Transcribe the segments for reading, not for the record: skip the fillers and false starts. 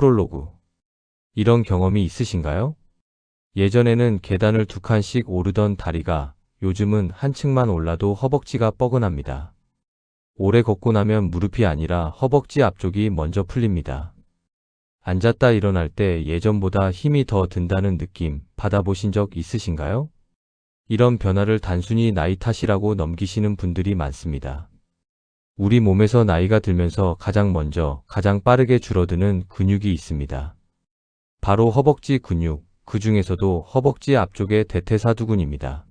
프롤로그. 이런 경험이 있으신가요? 예전에는 계단을 2칸씩 오르던 다리가 요즘은 한 층만 올라도 허벅지가 뻐근합니다. 오래 걷고 나면 무릎이 아니라 허벅지 앞쪽이 먼저 풀립니다. 앉았다 일어날 때 예전보다 힘이 더 든다는 느낌 받아보신 적 있으신가요? 이런 변화를 단순히 나이 탓이라고 넘기시는 분들이 많습니다. 우리 몸에서 나이가 들면서 가장 먼저 가장 빠르게 줄어드는 근육이 있습니다. 바로 허벅지 근육, 그 중에서도 허벅지 앞쪽의 대퇴사두근입니다.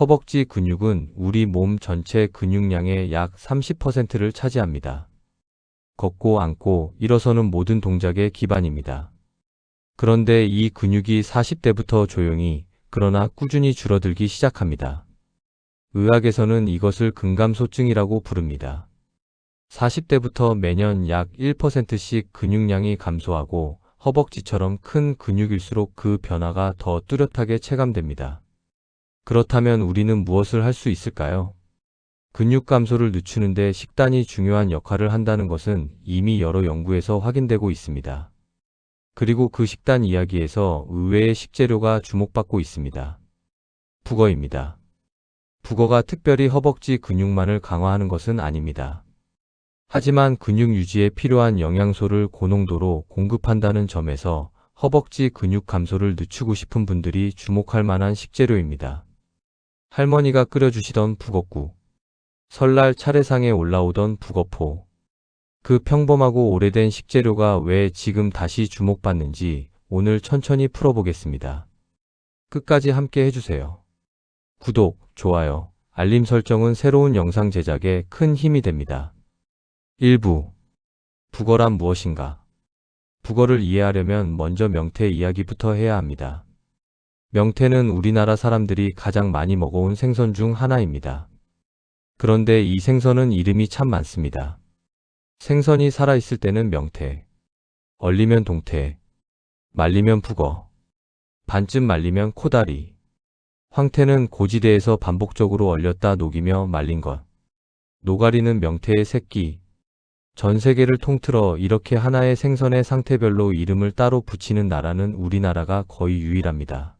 허벅지 근육은 우리 몸 전체 근육량의 약 30%를 차지합니다. 걷고 앉고 일어서는 모든 동작의 기반입니다. 그런데 이 근육이 40대부터 조용히 그러나 꾸준히 줄어들기 시작합니다. 의학에서는 이것을 근감소증이라고 부릅니다. 40대부터 매년 약 1%씩 근육량이 감소하고 허벅지처럼 큰 근육일수록 그 변화가 더 뚜렷하게 체감됩니다. 그렇다면 우리는 무엇을 할 수 있을까요? 근육 감소를 늦추는데 식단이 중요한 역할을 한다는 것은 이미 여러 연구에서 확인되고 있습니다. 그리고 그 식단 이야기에서 의외의 식재료가 주목받고 있습니다. 북어입니다. 북어가 특별히 허벅지 근육만을 강화하는 것은 아닙니다. 하지만 근육 유지에 필요한 영양소를 고농도로 공급한다는 점에서 허벅지 근육 감소를 늦추고 싶은 분들이 주목할 만한 식재료입니다. 할머니가 끓여주시던 북어국, 설날 차례상에 올라오던 북어포. 그 평범하고 오래된 식재료가 왜 지금 다시 주목받는지 오늘 천천히 풀어보겠습니다. 끝까지 함께 해주세요. 구독, 좋아요, 알림 설정은 새로운 영상 제작에 큰 힘이 됩니다. 1부. 북어란 무엇인가? 북어를 이해하려면 먼저 명태 이야기부터 해야 합니다. 명태는 우리나라 사람들이 가장 많이 먹어온 생선 중 하나입니다. 그런데 이 생선은 이름이 참 많습니다. 생선이 살아있을 때는 명태, 얼리면 동태, 말리면 북어, 반쯤 말리면 코다리. 황태는 고지대에서 반복적으로 얼렸다 녹이며 말린 것. 노가리는 명태의 새끼. 전 세계를 통틀어 이렇게 하나의 생선의 상태별로 이름을 따로 붙이는 나라는 우리나라가 거의 유일합니다.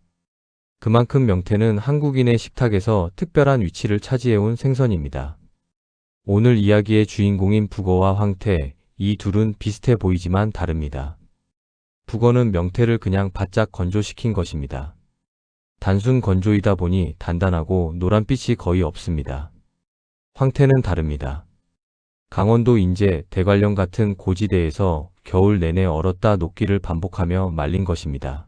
그만큼 명태는 한국인의 식탁에서 특별한 위치를 차지해온 생선입니다. 오늘 이야기의 주인공인 북어와 황태, 이 둘은 비슷해 보이지만 다릅니다. 북어는 명태를 그냥 바짝 건조시킨 것입니다. 단순 건조이다 보니 단단하고 노란빛이 거의 없습니다. 황태는 다릅니다. 강원도 인제, 대관령 같은 고지대에서 겨울 내내 얼었다 녹기를 반복하며 말린 것입니다.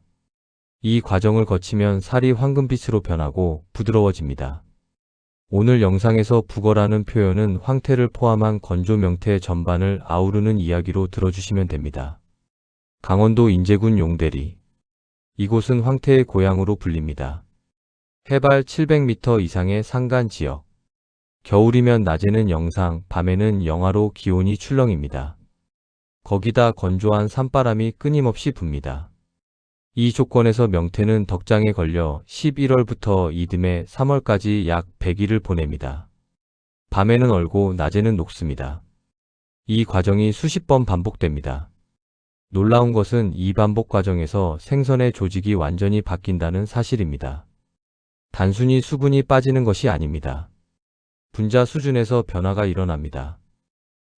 이 과정을 거치면 살이 황금빛으로 변하고 부드러워집니다. 오늘 영상에서 북어라는 표현은 황태를 포함한 건조 명태 전반을 아우르는 이야기로 들어주시면 됩니다. 강원도 인제군 용대리. 이곳은 황태의 고향으로 불립니다. 해발 700m 이상의 산간 지역. 겨울이면 낮에는 영상, 밤에는 영하로 기온이 출렁입니다. 거기다 건조한 산바람이 끊임없이 붑니다. 이 조건에서 명태는 덕장에 걸려 11월부터 이듬해 3월까지 약 100일을 보냅니다. 밤에는 얼고 낮에는 녹습니다. 이 과정이 수십 번 반복됩니다. 놀라운 것은 이 반복 과정에서 생선의 조직이 완전히 바뀐다는 사실입니다. 단순히 수분이 빠지는 것이 아닙니다. 분자 수준에서 변화가 일어납니다.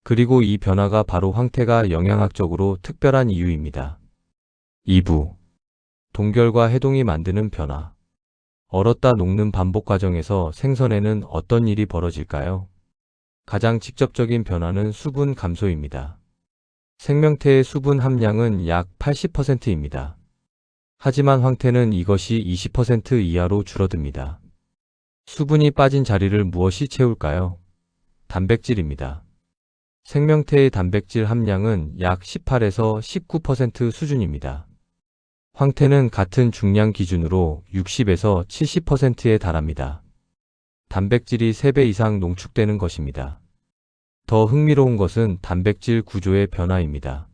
그리고 이 변화가 바로 황태가 영양학적으로 특별한 이유입니다. 2부. 동결과 해동이 만드는 변화. 얼었다 녹는 반복 과정에서 생선에는 어떤 일이 벌어질까요? 가장 직접적인 변화는 수분 감소입니다. 생명태의 수분 함량은 약 80%입니다. 하지만 황태는 이것이 20% 이하로 줄어듭니다. 수분이 빠진 자리를 무엇이 채울까요? 단백질입니다. 생명태의 단백질 함량은 약 18에서 19% 수준입니다. 황태는 같은 중량 기준으로 60에서 70%에 달합니다. 단백질이 3배 이상 농축되는 것입니다. 더 흥미로운 것은 단백질 구조의 변화입니다.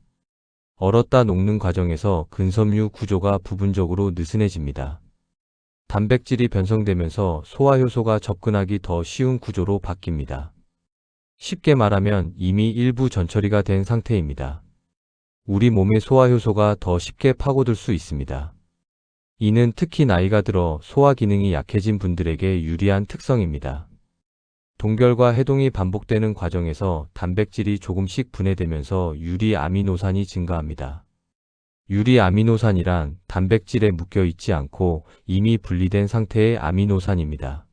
얼었다 녹는 과정에서 근섬유 구조가 부분적으로 느슨해집니다. 단백질이 변성되면서 소화효소가 접근하기 더 쉬운 구조로 바뀝니다. 쉽게 말하면 이미 일부 전처리가 된 상태입니다. 우리 몸의 소화 효소가 더 쉽게 파고들 수 있습니다. 이는 특히 나이가 들어 소화 기능이 약해진 분들에게 유리한 특성입니다. 동결과 해동이 반복되는 과정에서 단백질이 조금씩 분해되면서 유리아미노산이 증가합니다. 유리아미노산이란 단백질에 묶여 있지 않고 이미 분리된 상태의 아미노산입니다.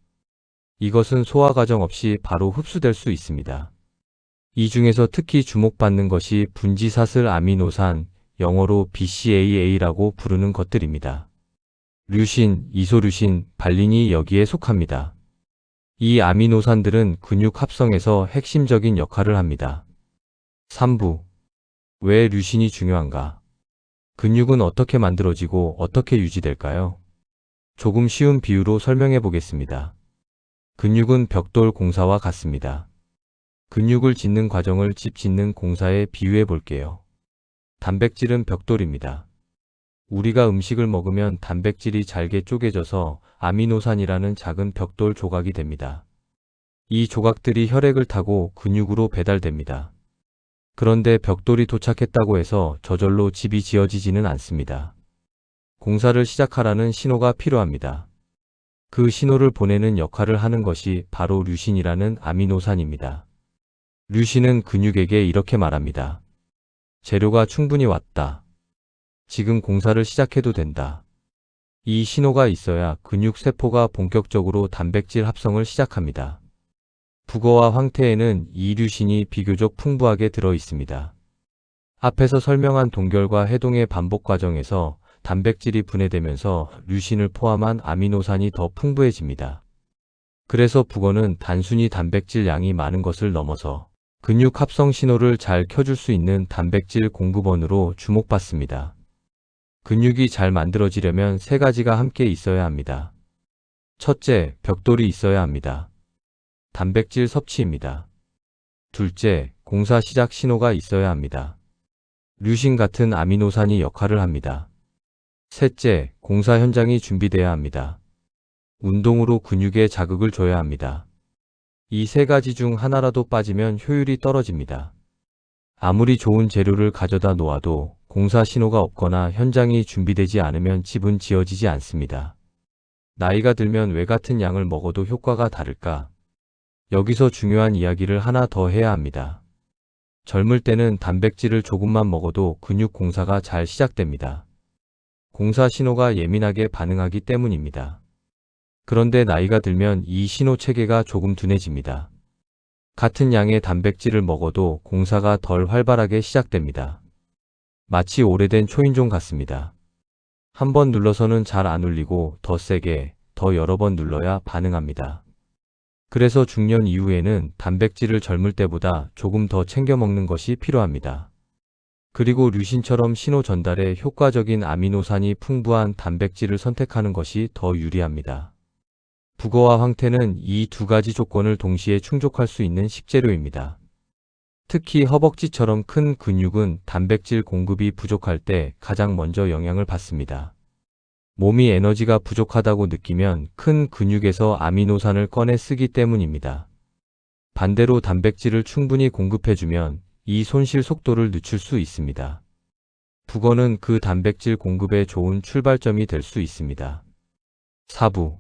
이것은 소화 과정 없이 바로 흡수될 수 있습니다. 이 중에서 특히 주목받는 것이 분지사슬 아미노산, 영어로 BCAA라고 부르는 것들입니다. 류신, 이소류신, 발린이 여기에 속합니다. 이 아미노산들은 근육 합성에서 핵심적인 역할을 합니다. 3부. 왜 류신이 중요한가? 근육은 어떻게 만들어지고 어떻게 유지될까요? 조금 쉬운 비유로 설명해 보겠습니다. 근육은 벽돌 공사와 같습니다. 근육을 짓는 과정을 집 짓는 공사에 비유해 볼게요. 단백질은 벽돌입니다. 우리가 음식을 먹으면 단백질이 잘게 쪼개져서 아미노산이라는 작은 벽돌 조각이 됩니다. 이 조각들이 혈액을 타고 근육으로 배달됩니다. 그런데 벽돌이 도착했다고 해서 저절로 집이 지어지지는 않습니다. 공사를 시작하라는 신호가 필요합니다. 그 신호를 보내는 역할을 하는 것이 바로 류신이라는 아미노산입니다. 류신은 근육에게 이렇게 말합니다. 재료가 충분히 왔다. 지금 공사를 시작해도 된다. 이 신호가 있어야 근육 세포가 본격적으로 단백질 합성을 시작합니다. 북어와 황태에는 이 류신이 비교적 풍부하게 들어 있습니다. 앞에서 설명한 동결과 해동의 반복 과정에서 단백질이 분해되면서 류신을 포함한 아미노산이 더 풍부해집니다. 그래서 북어는 단순히 단백질 양이 많은 것을 넘어서 근육 합성 신호를 잘 켜줄 수 있는 단백질 공급원으로 주목받습니다. 근육이 잘 만들어지려면 세 가지가 함께 있어야 합니다. 첫째, 벽돌이 있어야 합니다. 단백질 섭취입니다. 둘째, 공사 시작 신호가 있어야 합니다. 류신 같은 아미노산이 역할을 합니다. 셋째, 공사 현장이 준비돼야 합니다. 운동으로 근육에 자극을 줘야 합니다. 이 세 가지 중 하나라도 빠지면 효율이 떨어집니다. 아무리 좋은 재료를 가져다 놓아도 공사 신호가 없거나 현장이 준비되지 않으면 집은 지어지지 않습니다. 나이가 들면 왜 같은 양을 먹어도 효과가 다를까? 여기서 중요한 이야기를 하나 더 해야 합니다. 젊을 때는 단백질을 조금만 먹어도 근육 공사가 잘 시작됩니다. 공사 신호가 예민하게 반응하기 때문입니다. 그런데 나이가 들면 이 신호 체계가 조금 둔해집니다. 같은 양의 단백질을 먹어도 공사가 덜 활발하게 시작됩니다. 마치 오래된 초인종 같습니다. 한 번 눌러서는 잘 안 울리고 더 세게, 더 여러 번 눌러야 반응합니다. 그래서 중년 이후에는 단백질을 젊을 때보다 조금 더 챙겨 먹는 것이 필요합니다. 그리고 류신처럼 신호 전달에 효과적인 아미노산이 풍부한 단백질을 선택하는 것이 더 유리합니다. 북어와 황태는 이 두 가지 조건을 동시에 충족할 수 있는 식재료입니다. 특히 허벅지처럼 큰 근육은 단백질 공급이 부족할 때 가장 먼저 영향을 받습니다. 몸이 에너지가 부족하다고 느끼면 큰 근육에서 아미노산을 꺼내 쓰기 때문입니다. 반대로 단백질을 충분히 공급해주면 이 손실 속도를 늦출 수 있습니다. 북어는 그 단백질 공급에 좋은 출발점이 될 수 있습니다. 4부.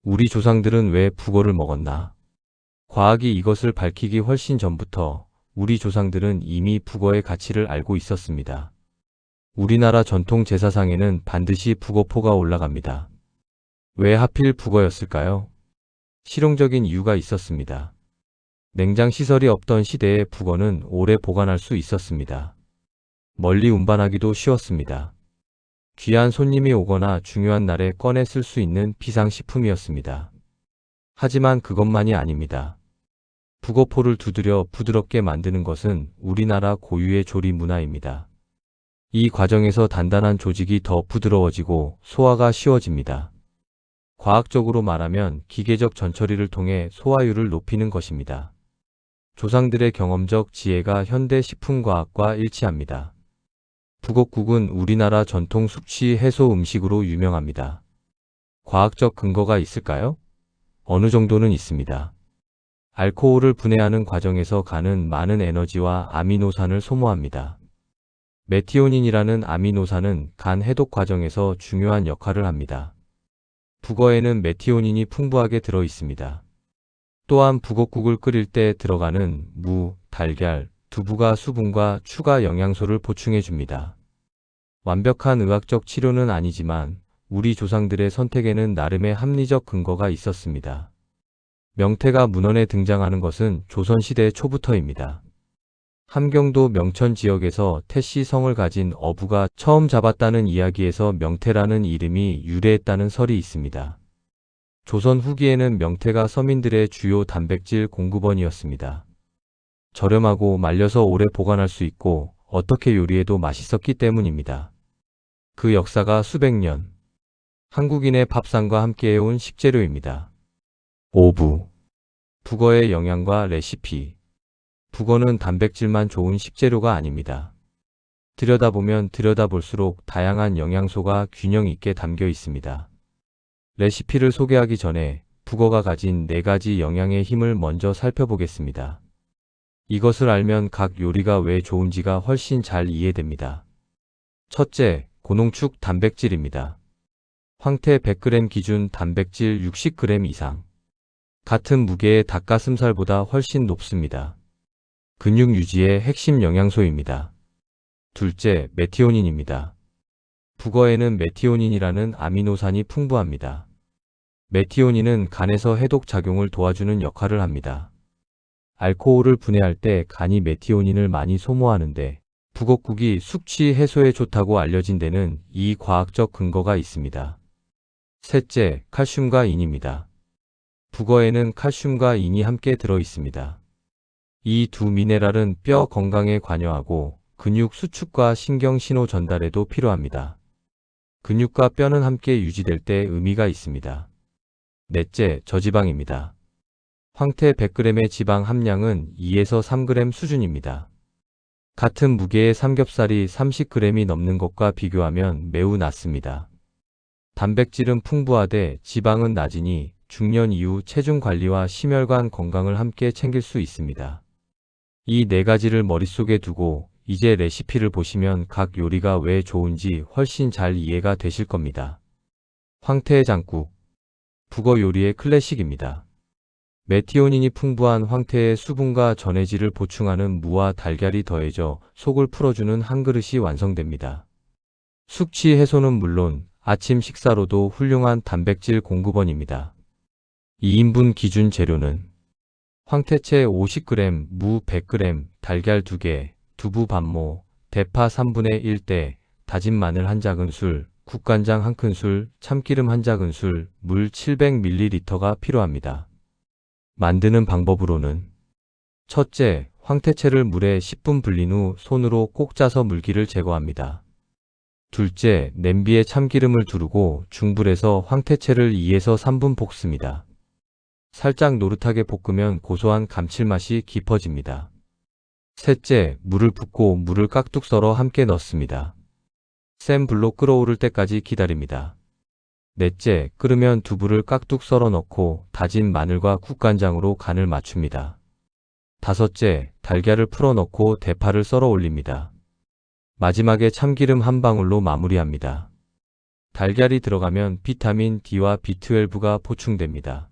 우리 조상들은 왜 북어를 먹었나? 과학이 이것을 밝히기 훨씬 전부터 우리 조상들은 이미 북어의 가치를 알고 있었습니다. 우리나라 전통 제사상에는 반드시 북어포가 올라갑니다. 왜 하필 북어였을까요? 실용적인 이유가 있었습니다. 냉장 시설이 없던 시대에 북어는 오래 보관할 수 있었습니다. 멀리 운반하기도 쉬웠습니다. 귀한 손님이 오거나 중요한 날에 꺼내 쓸 수 있는 비상식품이었습니다. 하지만 그것만이 아닙니다. 북어포를 두드려 부드럽게 만드는 것은 우리나라 고유의 조리 문화입니다. 이 과정에서 단단한 조직이 더 부드러워지고 소화가 쉬워집니다. 과학적으로 말하면 기계적 전처리를 통해 소화율을 높이는 것입니다. 조상들의 경험적 지혜가 현대 식품과학과 일치합니다. 북엇국은 우리나라 전통 숙취 해소 음식으로 유명합니다. 과학적 근거가 있을까요? 어느 정도는 있습니다. 알코올을 분해하는 과정에서 간은 많은 에너지와 아미노산을 소모합니다. 메티오닌이라는 아미노산은 간 해독 과정에서 중요한 역할을 합니다. 북어에는 메티오닌이 풍부하게 들어 있습니다. 또한 북엇국을 끓일 때 들어가는 무, 달걀, 두부가 수분과 추가 영양소를 보충해 줍니다. 완벽한 의학적 치료는 아니지만 우리 조상들의 선택에는 나름의 합리적 근거가 있었습니다. 명태가 문헌에 등장하는 것은 조선시대 초부터입니다. 함경도 명천 지역에서 태씨 성을 가진 어부가 처음 잡았다는 이야기에서 명태라는 이름이 유래했다는 설이 있습니다. 조선 후기에는 명태가 서민들의 주요 단백질 공급원이었습니다. 저렴하고 말려서 오래 보관할 수 있고 어떻게 요리해도 맛있었기 때문입니다. 그 역사가 수백 년, 한국인의 밥상과 함께해온 식재료입니다. 오부. 북어의 영양과 레시피. 북어는 단백질만 좋은 식재료가 아닙니다. 들여다보면 들여다볼수록 다양한 영양소가 균형 있게 담겨 있습니다. 레시피를 소개하기 전에 북어가 가진 4가지 영양의 힘을 먼저 살펴보겠습니다. 이것을 알면 각 요리가 왜 좋은지가 훨씬 잘 이해됩니다. 첫째, 고농축 단백질입니다. 황태 100g 기준 단백질 60g 이상. 같은 무게의 닭가슴살보다 훨씬 높습니다. 근육 유지의 핵심 영양소입니다. 둘째, 메티오닌입니다. 북어에는 메티오닌이라는 아미노산이 풍부합니다. 메티오닌은 간에서 해독 작용을 도와주는 역할을 합니다. 알코올을 분해할 때 간이 메티오닌을 많이 소모하는데 북엇국이 숙취 해소에 좋다고 알려진 데는 이 과학적 근거가 있습니다. 셋째, 칼슘과 인입니다. 북어에는 칼슘과 인이 함께 들어 있습니다. 이 두 미네랄은 뼈 건강에 관여하고 근육 수축과 신경 신호 전달에도 필요합니다. 근육과 뼈는 함께 유지될 때 의미가 있습니다. 넷째, 저지방입니다. 황태 100g의 지방 함량은 2에서 3g 수준입니다. 같은 무게의 삼겹살이 30g이 넘는 것과 비교하면 매우 낮습니다. 단백질은 풍부하되 지방은 낮으니 중년 이후 체중 관리와 심혈관 건강을 함께 챙길 수 있습니다. 이 4가지를 머릿속에 두고 이제 레시피를 보시면 각 요리가 왜 좋은지 훨씬 잘 이해가 되실 겁니다. 황태해장국. 북어 요리의 클래식입니다. 메티오닌이 풍부한 황태의 수분과 전해질을 보충하는 무와 달걀이 더해져 속을 풀어주는 한 그릇이 완성됩니다. 숙취 해소는 물론 아침 식사로도 훌륭한 단백질 공급원입니다. 2인분 기준 재료는 황태채 50g, 무 100g, 달걀 2개, 두부 반모, 대파 3분의 1대, 다진 마늘 1작은술, 국간장 1큰술, 참기름 1작은술, 물 700ml가 필요합니다. 만드는 방법으로는 첫째, 황태채를 물에 10분 불린 후 손으로 꼭 짜서 물기를 제거합니다. 둘째, 냄비에 참기름을 두르고 중불에서 황태채를 2에서 3분 볶습니다. 살짝 노릇하게 볶으면 고소한 감칠맛이 깊어집니다. 셋째, 물을 붓고 물을 깍둑 썰어 함께 넣습니다. 센 불로 끓어오를 때까지 기다립니다. 넷째, 끓으면 두부를 깍둑 썰어 넣고 다진 마늘과 국간장으로 간을 맞춥니다. 다섯째, 달걀을 풀어 넣고 대파를 썰어 올립니다. 마지막에 참기름 한 방울로 마무리합니다. 달걀이 들어가면 비타민 D와 B12가 보충됩니다.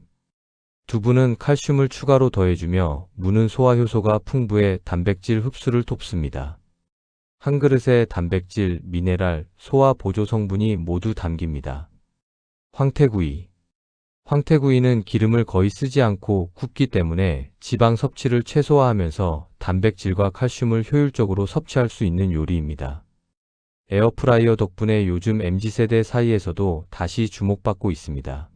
두부는 칼슘을 추가로 더해주며 무는 소화 효소가 풍부해 단백질 흡수를 돕습니다. 한 그릇에 단백질, 미네랄, 소화 보조 성분이 모두 담깁니다. 황태구이. 황태구이는 기름을 거의 쓰지 않고 굽기 때문에 지방 섭취를 최소화하면서 단백질과 칼슘을 효율적으로 섭취할 수 있는 요리입니다. 에어프라이어 덕분에 요즘 MZ세대 사이에서도 다시 주목받고 있습니다.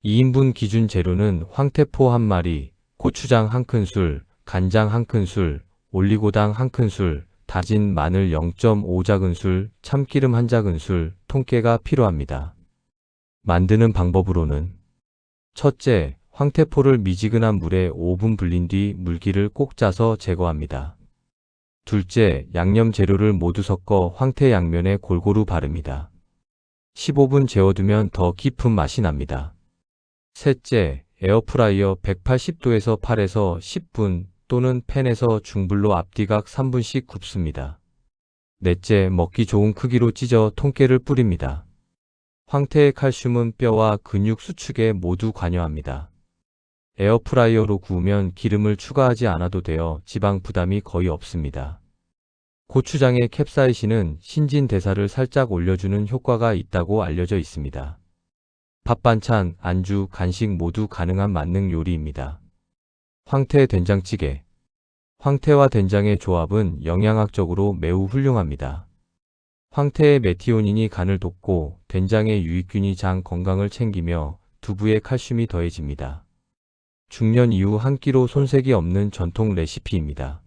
2인분 기준 재료는 황태포 1마리, 고추장 1큰술, 간장 1큰술, 올리고당 1큰술, 다진 마늘 0.5작은술, 참기름 1작은술, 통깨가 필요합니다. 만드는 방법으로는 첫째, 황태포를 미지근한 물에 5분 불린 뒤 물기를 꼭 짜서 제거합니다. 둘째, 양념 재료를 모두 섞어 황태 양면에 골고루 바릅니다. 15분 재워두면 더 깊은 맛이 납니다. 셋째, 에어프라이어 180도에서 8에서 10분 또는 팬에서 중불로 앞뒤각 3분씩 굽습니다. 넷째, 먹기 좋은 크기로 찢어 통깨를 뿌립니다. 황태의 칼슘은 뼈와 근육 수축에 모두 관여합니다. 에어프라이어로 구우면 기름을 추가하지 않아도 되어 지방 부담이 거의 없습니다. 고추장의 캡사이신은 신진대사를 살짝 올려주는 효과가 있다고 알려져 있습니다. 밥 반찬, 안주, 간식 모두 가능한 만능 요리입니다. 황태 된장찌개. 황태와 된장의 조합은 영양학적으로 매우 훌륭합니다. 황태의 메티오닌이 간을 돕고 된장의 유익균이 장 건강을 챙기며 두부의 칼슘이 더해집니다. 중년 이후 한 끼로 손색이 없는 전통 레시피입니다.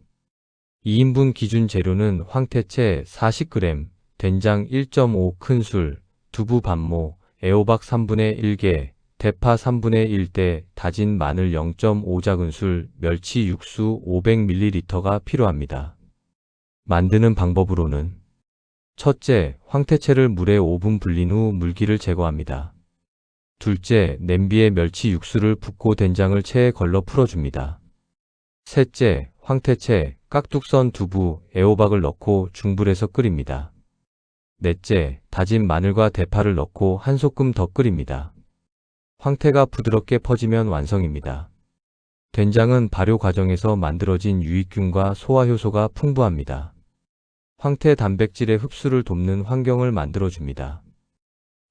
2인분 기준 재료는 황태채 40g, 된장 1.5 큰술, 두부 반모, 애호박 3분의 1개, 대파 3분의 1대, 다진 마늘 0.5 작은술, 멸치 육수 500ml가 필요합니다. 만드는 방법으로는 첫째, 황태채를 물에 5분 불린 후 물기를 제거합니다. 둘째, 냄비에 멸치 육수를 붓고 된장을 체에 걸러 풀어줍니다. 셋째, 황태채, 깍둑 썬 두부, 애호박을 넣고 중불에서 끓입니다. 넷째, 다진 마늘과 대파를 넣고 한 소끔 더 끓입니다. 황태가 부드럽게 퍼지면 완성입니다. 된장은 발효 과정에서 만들어진 유익균과 소화효소가 풍부합니다. 황태 단백질의 흡수를 돕는 환경을 만들어줍니다.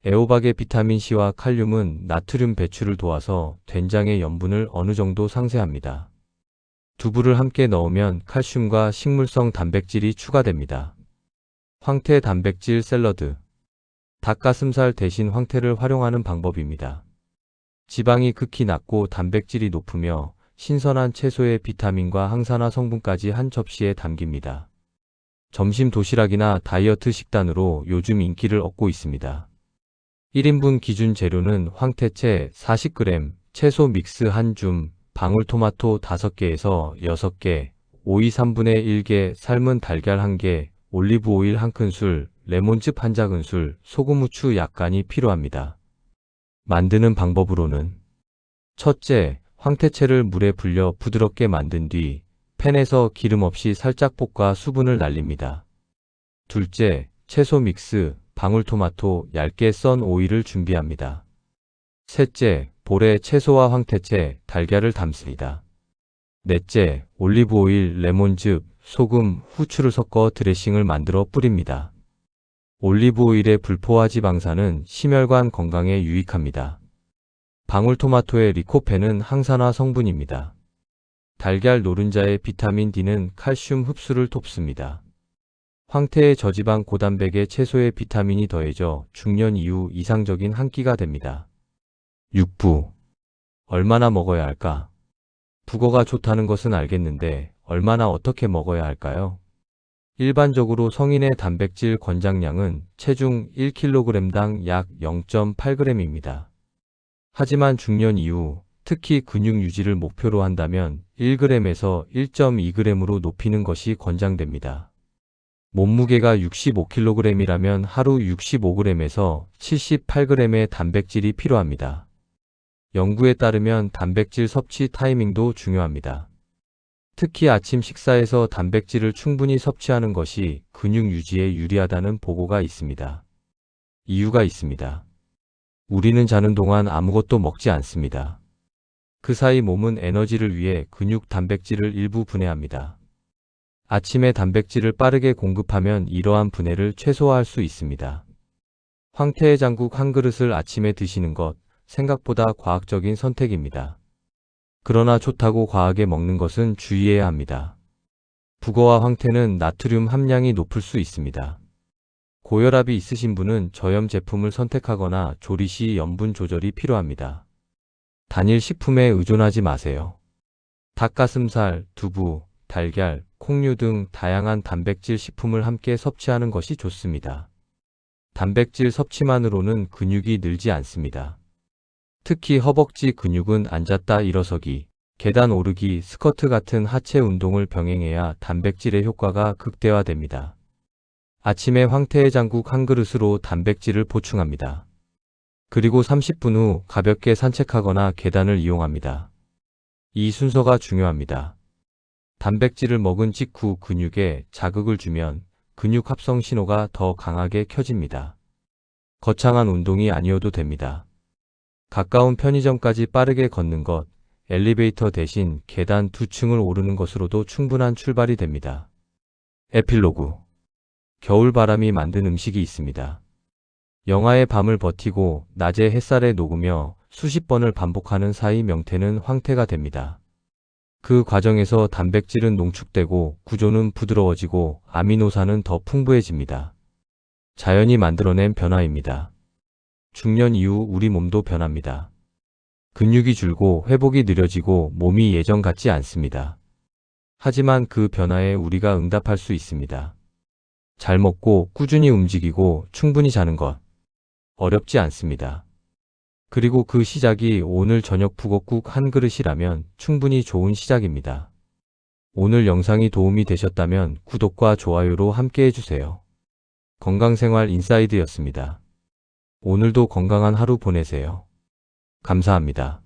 애호박의 비타민C와 칼륨은 나트륨 배출을 도와서 된장의 염분을 어느 정도 상쇄합니다. 두부를 함께 넣으면 칼슘과 식물성 단백질이 추가됩니다. 황태 단백질 샐러드. 닭가슴살 대신 황태를 활용하는 방법입니다. 지방이 극히 낮고 단백질이 높으며 신선한 채소의 비타민과 항산화 성분까지 한 접시에 담깁니다. 점심 도시락이나 다이어트 식단으로 요즘 인기를 얻고 있습니다. 1인분 기준 재료는 황태채 40g, 채소 믹스 1줌, 방울토마토 5개에서 6개, 오이 3분의 1개, 삶은 달걀 1개, 올리브오일 1큰술, 레몬즙 1작은술, 소금 후추 약간이 필요합니다. 만드는 방법으로는 첫째, 황태채를 물에 불려 부드럽게 만든 뒤 팬에서 기름 없이 살짝 볶아 수분을 날립니다. 둘째, 채소 믹스, 방울토마토, 얇게 썬 오이를 준비합니다. 셋째, 볼에 채소와 황태채, 달걀을 담습니다. 넷째, 올리브오일, 레몬즙, 소금, 후추를 섞어 드레싱을 만들어 뿌립니다. 올리브오일의 불포화 지방산은 심혈관 건강에 유익합니다. 방울토마토의 리코펜은 항산화 성분입니다. 달걀 노른자의 비타민 D는 칼슘 흡수를 돕습니다. 황태의 저지방 고단백에 채소의 비타민이 더해져 중년 이후 이상적인 한 끼가 됩니다. 육부. 얼마나 먹어야 할까? 북어가 좋다는 것은 알겠는데 얼마나 어떻게 먹어야 할까요? 일반적으로 성인의 단백질 권장량은 체중 1kg당 약 0.8g입니다. 하지만 중년 이후 특히 근육 유지를 목표로 한다면 1g에서 1.2g으로 높이는 것이 권장됩니다. 몸무게가 65kg이라면 하루 65g에서 78g의 단백질이 필요합니다. 연구에 따르면 단백질 섭취 타이밍도 중요합니다. 특히 아침 식사에서 단백질을 충분히 섭취하는 것이 근육 유지에 유리하다는 보고가 있습니다. 이유가 있습니다. 우리는 자는 동안 아무것도 먹지 않습니다. 그 사이 몸은 에너지를 위해 근육 단백질을 일부 분해합니다. 아침에 단백질을 빠르게 공급하면 이러한 분해를 최소화할 수 있습니다. 황태해장국 한 그릇을 아침에 드시는 것, 생각보다 과학적인 선택입니다. 그러나 좋다고 과하게 먹는 것은 주의해야 합니다. 북어와 황태는 나트륨 함량이 높을 수 있습니다. 고혈압이 있으신 분은 저염 제품을 선택하거나 조리 시 염분 조절이 필요합니다. 단일 식품에 의존하지 마세요. 닭가슴살, 두부, 달걀, 콩류 등 다양한 단백질 식품을 함께 섭취하는 것이 좋습니다. 단백질 섭취만으로는 근육이 늘지 않습니다. 특히 허벅지 근육은 앉았다 일어서기, 계단 오르기, 스쿼트 같은 하체 운동을 병행해야 단백질의 효과가 극대화됩니다. 아침에 황태해장국 한 그릇으로 단백질을 보충합니다. 그리고 30분 후 가볍게 산책하거나 계단을 이용합니다. 이 순서가 중요합니다. 단백질을 먹은 직후 근육에 자극을 주면 근육 합성 신호가 더 강하게 켜집니다. 거창한 운동이 아니어도 됩니다. 가까운 편의점까지 빠르게 걷는 것, 엘리베이터 대신 계단 2층을 오르는 것으로도 충분한 출발이 됩니다. 에필로그. 겨울바람이 만든 음식이 있습니다. 영하의 밤을 버티고 낮의 햇살에 녹으며 수십 번을 반복하는 사이 명태는 황태가 됩니다. 그 과정에서 단백질은 농축되고 구조는 부드러워지고 아미노산은 더 풍부해집니다. 자연이 만들어낸 변화입니다. 중년 이후 우리 몸도 변합니다. 근육이 줄고 회복이 느려지고 몸이 예전 같지 않습니다. 하지만 그 변화에 우리가 응답할 수 있습니다. 잘 먹고 꾸준히 움직이고 충분히 자는 것. 어렵지 않습니다. 그리고 그 시작이 오늘 저녁 북엇국 한 그릇이라면 충분히 좋은 시작입니다. 오늘 영상이 도움이 되셨다면 구독과 좋아요로 함께 해주세요. 건강생활 인사이드였습니다. 오늘도 건강한 하루 보내세요. 감사합니다.